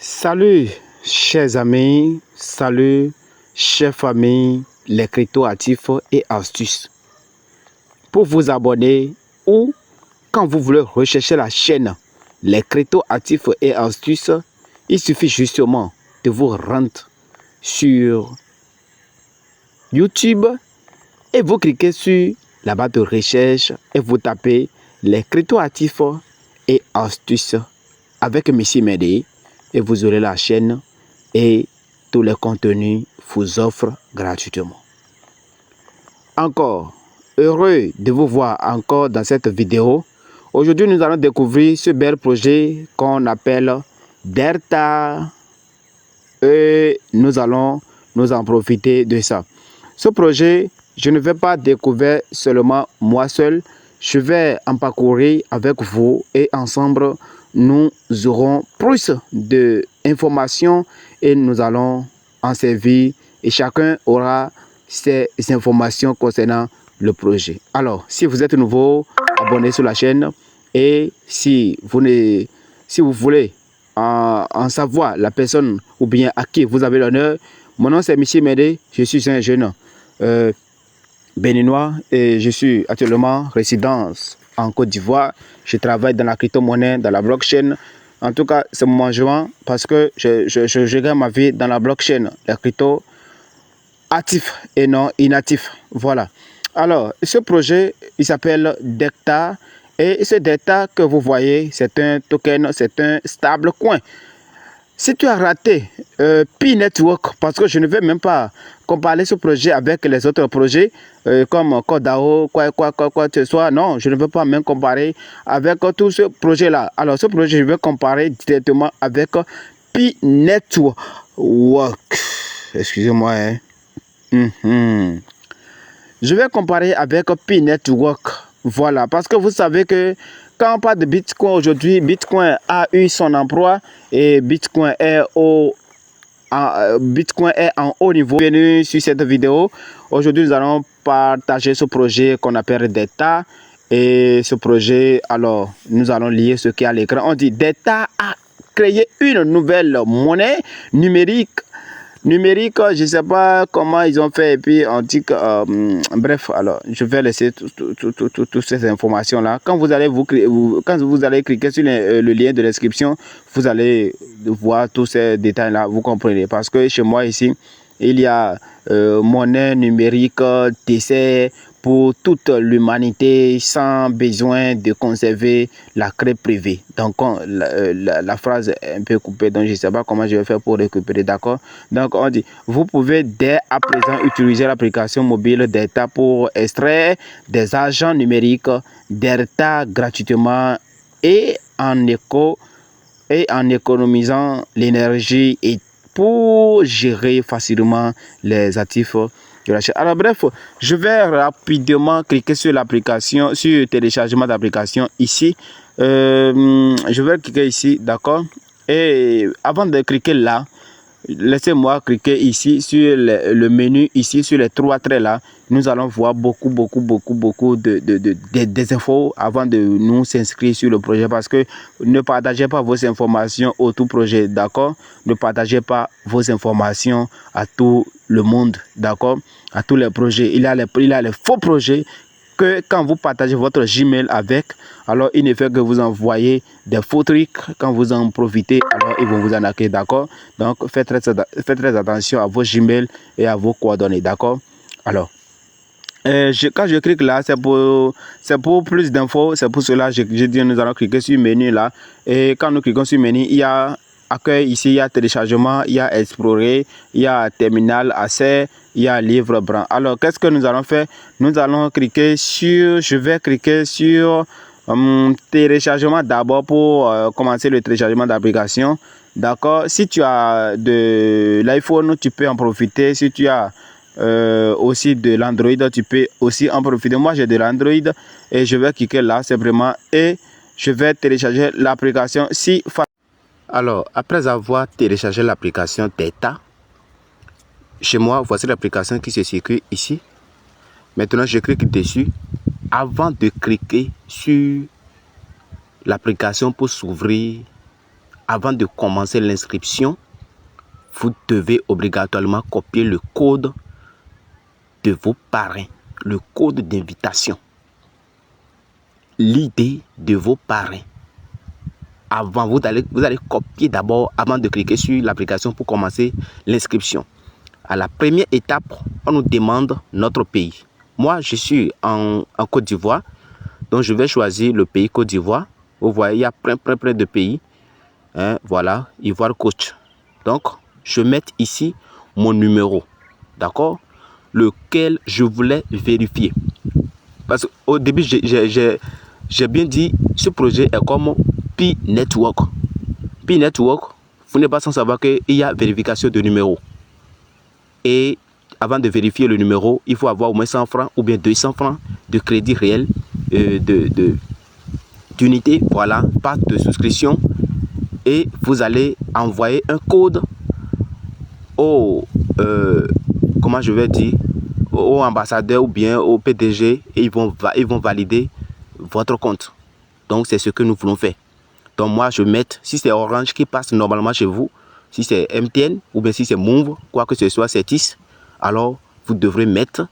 Salut chers amis, salut chers familles, les crypto-actifs et astuces. Pour vous abonner ou quand vous voulez rechercher la chaîne les crypto-actifs et astuces, il suffit justement de vous rendre sur YouTube et vous cliquez sur la barre de recherche et vous tapez les crypto-actifs et astuces avec Messi Médé et vous aurez la chaîne et tous les contenus vous offrent gratuitement. Encore heureux de vous voir encore dans cette vidéo. Aujourd'hui, nous allons découvrir ce bel projet qu'on appelle Delta et nous allons nous en profiter de ça. Ce projet, je ne vais pas découvrir seulement moi seul, je vais en parcourir avec vous et ensemble, nous aurons plus d'informations et nous allons en servir et chacun aura ces informations concernant le projet. Alors, si vous êtes nouveau, abonnez sur la chaîne et si vous voulez en savoir la personne ou bien à qui vous avez l'honneur, mon nom c'est Messi Médé, je suis un jeune béninois et je suis actuellement résident en Côte d'Ivoire. Je travaille dans la crypto-monnaie, dans la blockchain. En tout cas, c'est mon joint parce que je gagne ma vie dans la blockchain, la crypto actif et non inactif. Voilà. Alors, ce projet, il s'appelle Delta. Et ce Delta que vous voyez, c'est un token, c'est un stablecoin. Si tu as raté Pi Network, parce que je ne vais même pas comparer ce projet avec les autres projets comme Kodao, quoi que ce soit. Non, je ne veux pas même comparer avec tout ce projet-là. Alors, ce projet, je vais comparer directement avec Pi Network. Excusez-moi. Hein. Je vais comparer avec Pi Network. Voilà, parce que vous savez que quand on parle de Bitcoin aujourd'hui, Bitcoin a eu son emploi et Bitcoin est en haut niveau. Bienvenue sur cette vidéo. Aujourd'hui, nous allons partager ce projet qu'on appelle Delta. Et ce projet, alors, nous allons lire ce qui est à l'écran. On dit Delta a créé une nouvelle monnaie numérique. Je ne sais pas comment ils ont fait et puis on dit que bref, alors je vais laisser toutes ces informations là. Quand vous allez cliquer sur le lien de description, vous allez voir tous ces détails là, vous comprenez, parce que chez moi ici il y a monnaie numérique d'essai pour toute l'humanité sans besoin de conserver la clé privée. Donc la phrase est un peu coupée, donc je ne sais pas comment je vais faire pour récupérer, d'accord. Donc on dit, vous pouvez dès à présent utiliser l'application mobile Delta pour extraire des argents numériques Delta gratuitement et en économisant l'énergie et pour gérer facilement les actifs de la chaîne. Alors bref, je vais rapidement cliquer sur l'application, sur téléchargement d'application ici. Je vais cliquer ici, d'accord. Et avant de cliquer là, laissez-moi cliquer ici sur le menu, ici sur les trois traits là. Nous allons voir beaucoup des infos avant de nous s'inscrire sur le projet, parce que ne partagez pas vos informations au tout projet, d'accord. Ne partagez pas vos informations à tout le monde, d'accord, à tous les projets. Il y a les faux projets que quand vous partagez votre Gmail avec, alors il ne fait que vous envoyer des faux trucs. Quand vous en profitez, alors ils vont vous en accueillir, d'accord. Donc faites très attention à vos Gmail et à vos coordonnées, d'accord. Alors quand je clique là, c'est pour plus d'infos. C'est pour cela que je dis nous allons cliquer sur menu là. Et quand nous cliquons sur menu, il y a accueil ici, il y a téléchargement, il y a explorer, il y a terminal accès, il y a livre blanc. Alors qu'est-ce que nous allons faire? Nous allons cliquer sur, je vais cliquer sur téléchargement d'abord pour commencer le téléchargement d'application, d'accord. Si tu as de l'iPhone, tu peux en profiter. Si tu as aussi de l'Android, tu peux aussi en profiter. Moi j'ai de l'Android et je vais cliquer là simplement et je vais télécharger l'application. Alors après avoir téléchargé l'application Delta, chez moi voici l'application qui se situe ici. Maintenant je clique dessus. Avant de cliquer sur l'application pour s'ouvrir avant de commencer l'inscription, vous devez obligatoirement copier le code de vos parrains, le code d'invitation, l'idée de vos parrains. Avant, vous allez copier d'abord avant de cliquer sur l'application pour commencer l'inscription. À la première étape, on nous demande notre pays. Moi, je suis en Côte d'Ivoire, donc je vais choisir le pays Côte d'Ivoire. Vous voyez, il y a plein de pays. Hein, voilà, Ivoire Coach. Donc, je vais mettre ici mon numéro, d'accord, lequel je voulais vérifier. Parce qu'au début, j'ai bien dit, ce projet est comme Pi Network. Pi Network, vous n'êtes pas sans savoir qu'il y a vérification de numéro. Et avant de vérifier le numéro, il faut avoir au moins 100 francs ou bien 200 francs de crédit réel, d'unité, voilà, pas de souscription. Et vous allez envoyer un code au, comment je vais dire, au ambassadeur ou bien au PDG et ils vont valider votre compte. Donc, c'est ce que nous voulons faire. Donc, moi, je mets, si c'est Orange qui passe normalement chez vous, si c'est MTN ou bien si c'est Move, quoi que ce soit, c'est TIS, alors vous devrez mettre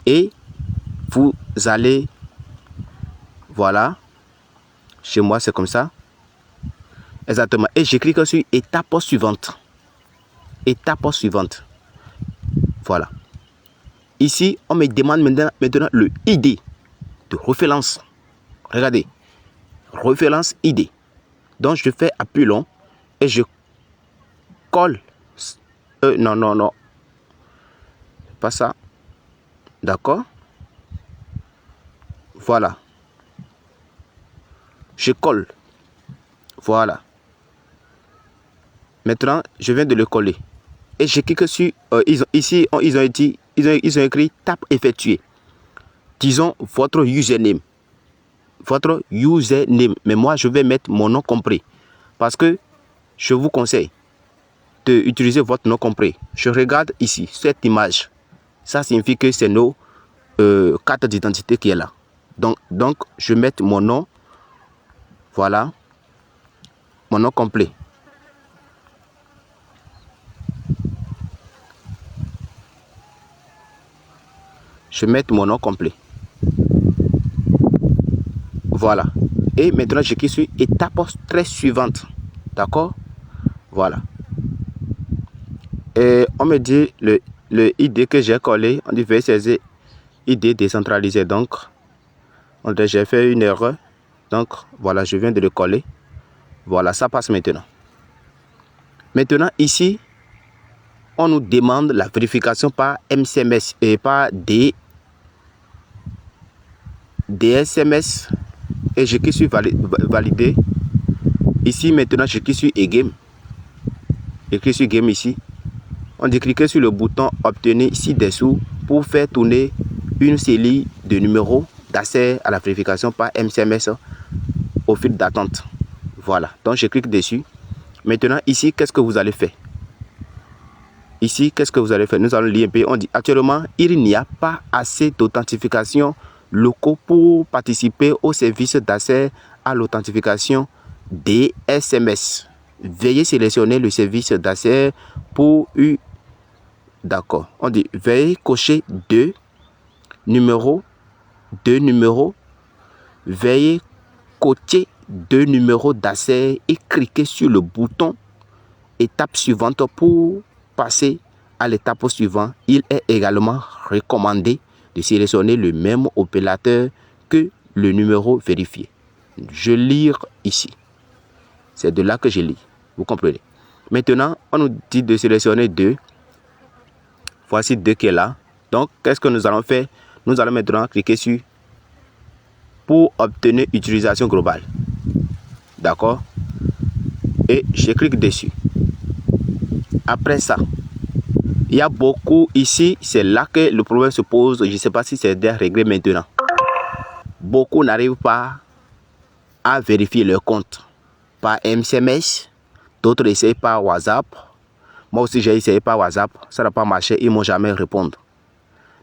et vous allez, voilà, chez moi, c'est comme ça. Exactement. Et je clique sur étape suivante. Étape suivante. Voilà. Ici, on me demande maintenant le ID de référence. Regardez. Référence ID. Donc, je fais appui long et je colle. Non. Pas ça. D'accord. Voilà. Je colle. Voilà. Maintenant, je viens de le coller. Et je clique sur... ici, ils ont écrit tape effectuée. Disons votre username. Votre username. Mais moi, je vais mettre mon nom compris. Parce que je vous conseille d'utiliser votre nom compris. Je regarde ici, cette image. Ça signifie que c'est nos cartes d'identité qui est là. Donc, je vais mettre mon nom. Voilà. Mon nom complet. Je vais mettre mon nom complet. Voilà. Et maintenant, je clique sur étape très suivante. D'accord? Voilà. Et on me dit le ID que j'ai collé. On dit veuillez saisir ID décentralisé. Donc, j'ai fait une erreur. Donc, voilà, je viens de le coller. Voilà, ça passe maintenant. Maintenant, ici, on nous demande la vérification par MCMS et par DSMS. Et je clique sur valider. Ici, maintenant, je clique sur e-game. Je clique sur game ici. On dit cliquer sur le bouton obtenir ci-dessous pour faire tourner une série de numéros d'accès à la vérification par MCMS au fil d'attente. Voilà. Donc, je clique dessus. Maintenant, ici, qu'est-ce que vous allez faire? Ici, qu'est-ce que vous allez faire? Nous allons lire un peu. On dit actuellement, il n'y a pas assez d'authentification locaux pour participer au service d'accès à l'authentification des SMS. Veuillez sélectionner le service d'accès pour une. D'accord. On dit veuillez cocher deux numéros. Veuillez cocher deux numéros d'accès et cliquez sur le bouton étape suivante pour passer à l'étape suivante. Il est également recommandé de sélectionner le même opérateur que le numéro vérifié. Je lis ici. C'est de là que je lis. Vous comprenez? Maintenant, on nous dit de sélectionner deux. Voici deux qui est là. Donc, qu'est-ce que nous allons faire? Nous allons maintenant cliquer sur pour obtenir utilisation globale. D'accord? Et je clique dessus. Après ça, il y a beaucoup ici. C'est là que le problème se pose. Je ne sais pas si c'est déjà réglé maintenant. Beaucoup n'arrivent pas à vérifier leur compte par MCMS. D'autres essayent par WhatsApp. Moi aussi, j'ai essayé par WhatsApp. Ça n'a pas marché. Ils ne m'ont jamais répondu.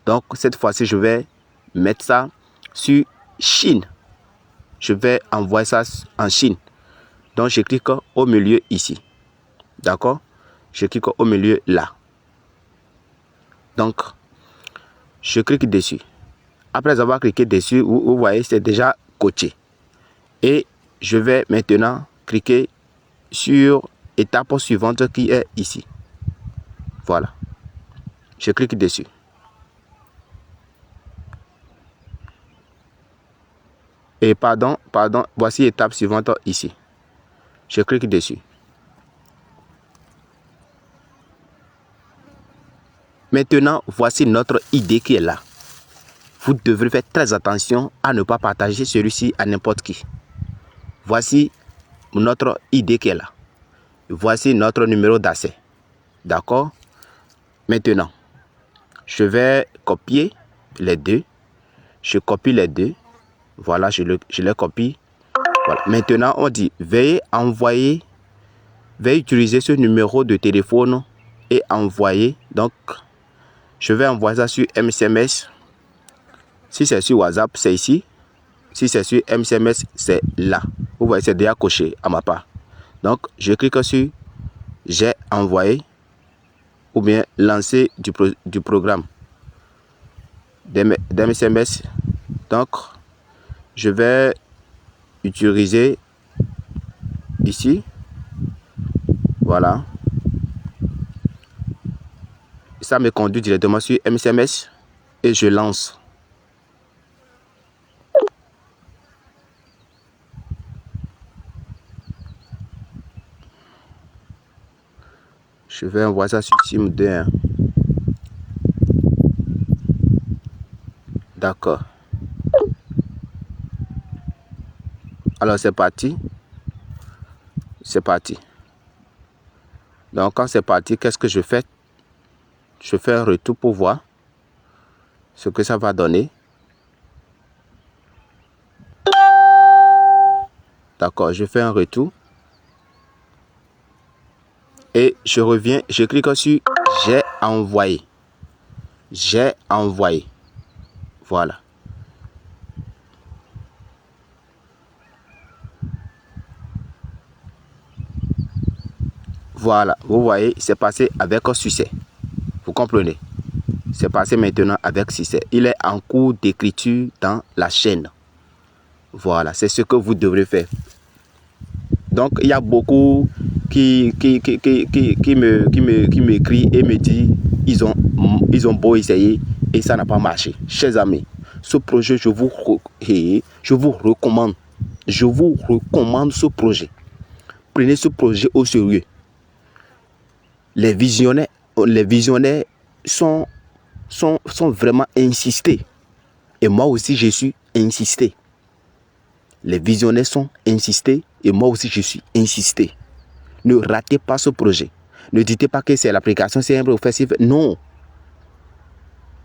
Donc, cette fois-ci, je vais mettre ça sur Chine. Je vais envoyer ça en Chine. Donc, je clique au milieu ici. D'accord? Je clique au milieu là. Donc, je clique dessus. Après avoir cliqué dessus, vous voyez, c'est déjà coché. Et je vais maintenant cliquer sur l'étape suivante qui est ici. Voilà. Je clique dessus. Et pardon, voici l'étape suivante ici. Je clique dessus. Maintenant, voici notre idée qui est là. Vous devrez faire très attention à ne pas partager celui-ci à n'importe qui. Voici notre idée qui est là. Voici notre numéro d'accès. D'accord? Maintenant, je vais copier les deux. Je copie les deux. Voilà, je les copie. Voilà. Maintenant, on dit, veuillez utiliser ce numéro de téléphone et envoyer. Donc, je vais envoyer ça sur MSMS. Si c'est sur WhatsApp, c'est ici. Si c'est sur MSMS, c'est là. Vous voyez, c'est déjà coché à ma part. Donc, je clique sur j'ai envoyé ou bien lancer du programme d'MSMS. Donc, je vais utiliser ici. Voilà. Ça me conduit directement sur MSMS et je lance. Je vais envoyer ça sur Team 2. Hein. D'accord. Alors c'est parti. C'est parti. Donc quand c'est parti, qu'est-ce que je fais? Je fais un retour pour voir ce que ça va donner. D'accord, je fais un retour. Et je reviens, je clique sur j'ai envoyé. J'ai envoyé. Voilà. Voilà, vous voyez, c'est passé avec succès. Vous comprenez? C'est passé maintenant avec succès. Il est en cours d'écriture dans la chaîne. Voilà, c'est ce que vous devrez faire. Donc, il y a beaucoup qui m'écrit et me dit ils ont beau essayer et ça n'a pas marché. Chers amis, ce projet, je vous recommande. Je vous recommande ce projet. Prenez ce projet au sérieux. Les visionnaires sont vraiment insistés. Et moi aussi, je suis insisté. Les visionnaires sont insistés et moi aussi, je suis insisté. Ne ratez pas ce projet. Ne dites pas que c'est l'application, c'est un offensif. Non.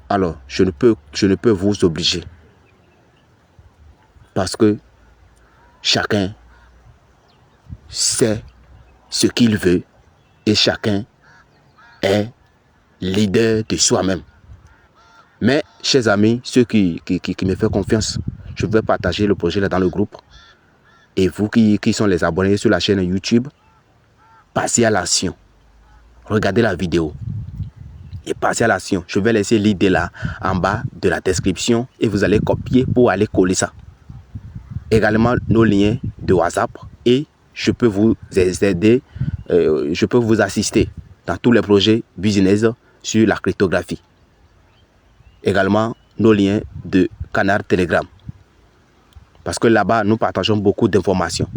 Alors, je ne peux vous obliger. Parce que chacun sait ce qu'il veut et chacun est leader de soi-même. Mais, chers amis, ceux qui me font confiance, je vais partager le projet là dans le groupe. Et vous qui sont les abonnés sur la chaîne YouTube, passez à l'action. Regardez la vidéo et passez à l'action. Je vais laisser l'idée là en bas de la description et vous allez copier pour aller coller ça. Également nos liens de WhatsApp et je peux vous aider, je peux vous assister dans tous les projets business sur la cryptographie. Également nos liens de canal Telegram. Parce que là-bas, nous partageons beaucoup d'informations.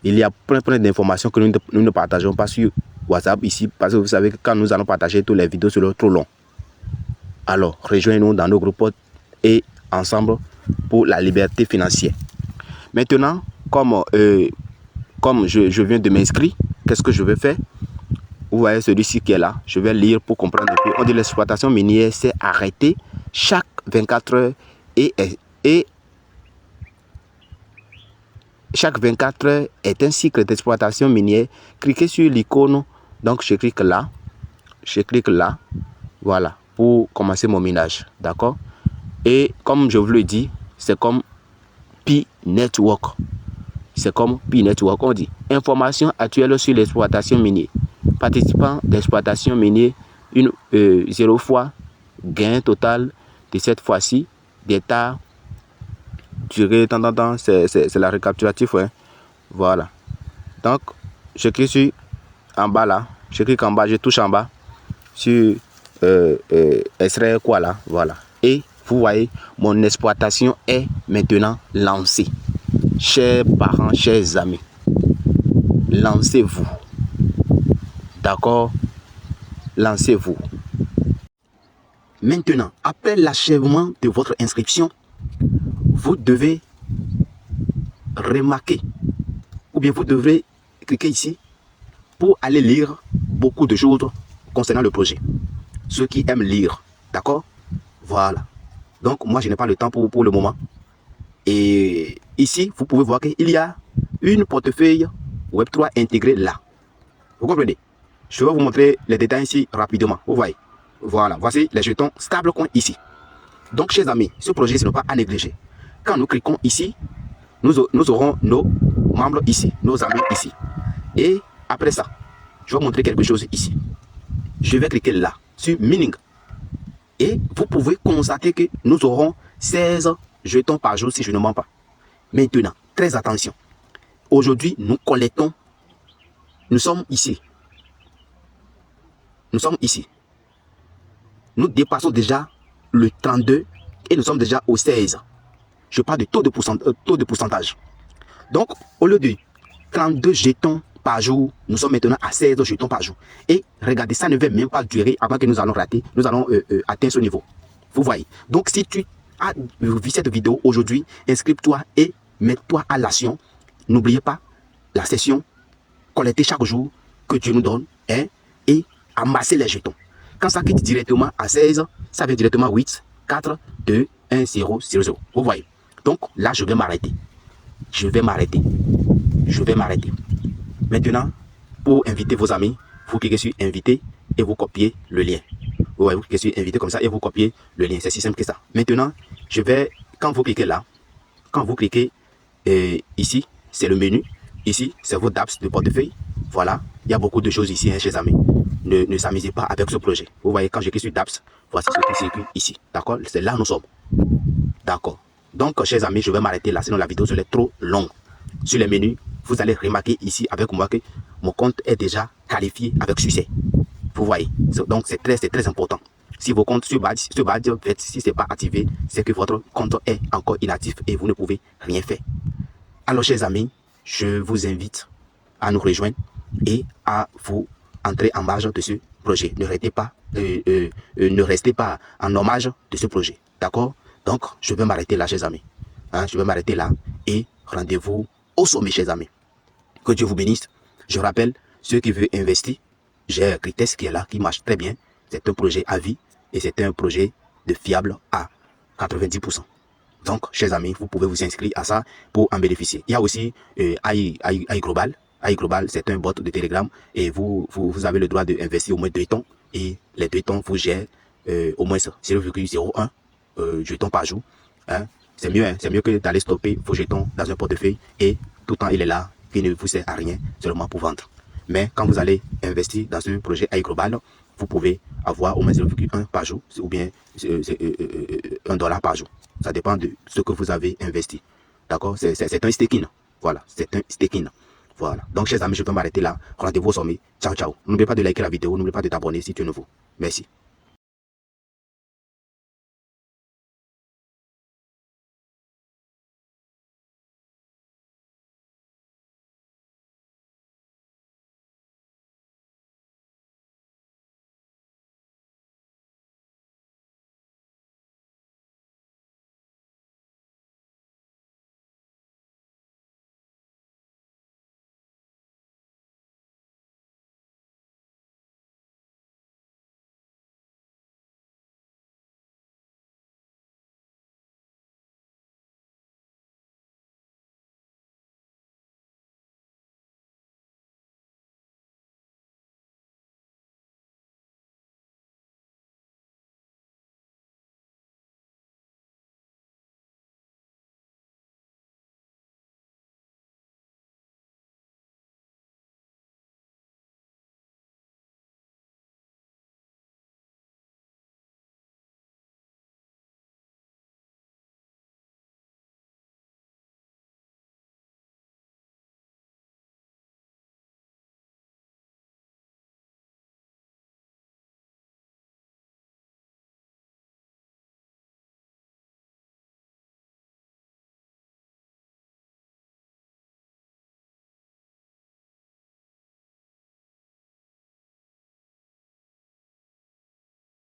Il y a plein d'informations que nous ne partageons pas sur WhatsApp ici. Parce que vous savez que quand nous allons partager toutes les vidéos, c'est trop long. Alors, rejoignez-nous dans nos groupes et ensemble pour la liberté financière. Maintenant, comme je viens de m'inscrire, qu'est-ce que je vais faire? Vous voyez celui-ci qui est là. Je vais lire pour comprendre un peu. On dit l'exploitation minière s'est arrêtée chaque 24 heures et chaque 24 heures est un cycle d'exploitation minière. Cliquez sur l'icône. Donc, je clique là. Je clique là. Voilà. Pour commencer mon minage. D'accord? Et comme je vous le dis, c'est comme Pi Network. c'est comme P-Network, on dit. Information actuelle sur l'exploitation minière. Participants d'exploitation minière, 0 fois, gain total de cette fois-ci, d'état, durée, c'est la récapitulatif, ouais. Voilà. Donc, je clique sur en bas là, je clique en bas, je touche en bas sur extrait quoi là, voilà. Et vous voyez, mon exploitation est maintenant lancée. Chers parents, chers amis, lancez-vous. D'accord? Lancez-vous. Maintenant, après l'achèvement de votre inscription, vous devez remarquer, ou bien vous devrez cliquer ici pour aller lire beaucoup de choses concernant le projet. Ceux qui aiment lire, d'accord? Voilà. Donc, moi, je n'ai pas le temps pour le moment. Et ici, vous pouvez voir qu'il y a une portefeuille Web3 intégrée là. Vous comprenez? Je vais vous montrer les détails ici rapidement. Vous voyez? Voilà. Voici les jetons stablecoin ici. Donc, chers amis, ce projet, ce n'est pas à négliger. Quand nous cliquons ici, nous aurons nos membres ici, nos amis ici. Et après ça, je vais vous montrer quelque chose ici. Je vais cliquer là, sur Mining. Et vous pouvez constater que nous aurons 16 jetons par jour si je ne mens pas. Maintenant, très attention. Aujourd'hui, nous collectons. Nous sommes ici. Nous sommes ici. Nous dépassons déjà le 32 et nous sommes déjà au 16. Je parle de taux de pourcentage. Donc, au lieu de 32 jetons par jour, nous sommes maintenant à 16 jetons par jour. Et regardez, ça ne va même pas durer avant que nous allons rater. Nous allons atteindre ce niveau. Vous voyez. Donc, si tu as vu cette vidéo aujourd'hui, inscris-toi et mets-toi à l'action. N'oubliez pas la session collecter chaque jour que Dieu nous donne, hein, et amasser les jetons. Quand ça quitte directement à 16, ça fait directement 8, 4, 2, 1, 0, 0, 0. Vous voyez. Donc là, je vais m'arrêter. Je vais m'arrêter. Je vais m'arrêter. Maintenant, pour inviter vos amis, vous cliquez sur inviter et vous copiez le lien. Vous voyez, vous cliquez sur inviter comme ça et vous copiez le lien. C'est si simple que ça. Maintenant, je vais, quand vous cliquez là, quand vous cliquez ici, c'est le menu. Ici, c'est vos dApps de portefeuille. Voilà, il y a beaucoup de choses ici, hein, chers amis. Ne s'amusez pas avec ce projet. Vous voyez, quand je clique sur dApps, voici ce qui circule ici. D'accord? C'est là où nous sommes. D'accord. Donc, chers amis, je vais m'arrêter là, sinon la vidéo serait trop longue. Sur les menus, vous allez remarquer ici avec moi que mon compte est déjà qualifié avec succès. Vous voyez. Donc, c'est très important. Si vos comptes, ce badge, si ce n'est pas activé, c'est que votre compte est encore inactif et vous ne pouvez rien faire. Alors, chers amis, je vous invite à nous rejoindre et à vous entrer en marge de ce projet. Ne restez pas en hommage de ce projet. D'accord? Donc, je vais m'arrêter là, chers amis. Hein, je vais m'arrêter là et rendez-vous au sommet, chers amis. Que Dieu vous bénisse. Je rappelle, ceux qui veulent investir, j'ai Crites qui est là, qui marche très bien. C'est un projet à vie et c'est un projet de fiable à 90%. Donc, chers amis, vous pouvez vous inscrire à ça pour en bénéficier. Il y a aussi AI Global. AI Global, c'est un bot de Telegram et vous avez le droit d'investir au moins 2 temps. Et les 2 temps, vous gèrent au moins 0,01 jetons par jour. Hein. C'est mieux, hein? C'est mieux que d'aller stopper vos jetons dans un portefeuille et tout le temps il est là, qui ne vous sert à rien, seulement pour vendre. Mais quand vous allez investir dans un projet AI Global, vous pouvez avoir au moins 0,1 par jour ou bien $1 par jour. Ça dépend de ce que vous avez investi. D'accord? C'est un staking. Voilà, c'est un staking. Voilà. Donc, chers amis, je vais m'arrêter là. Rendez-vous au sommet. Ciao, ciao. N'oubliez pas de liker la vidéo. N'oubliez pas de t'abonner si tu es nouveau. Merci.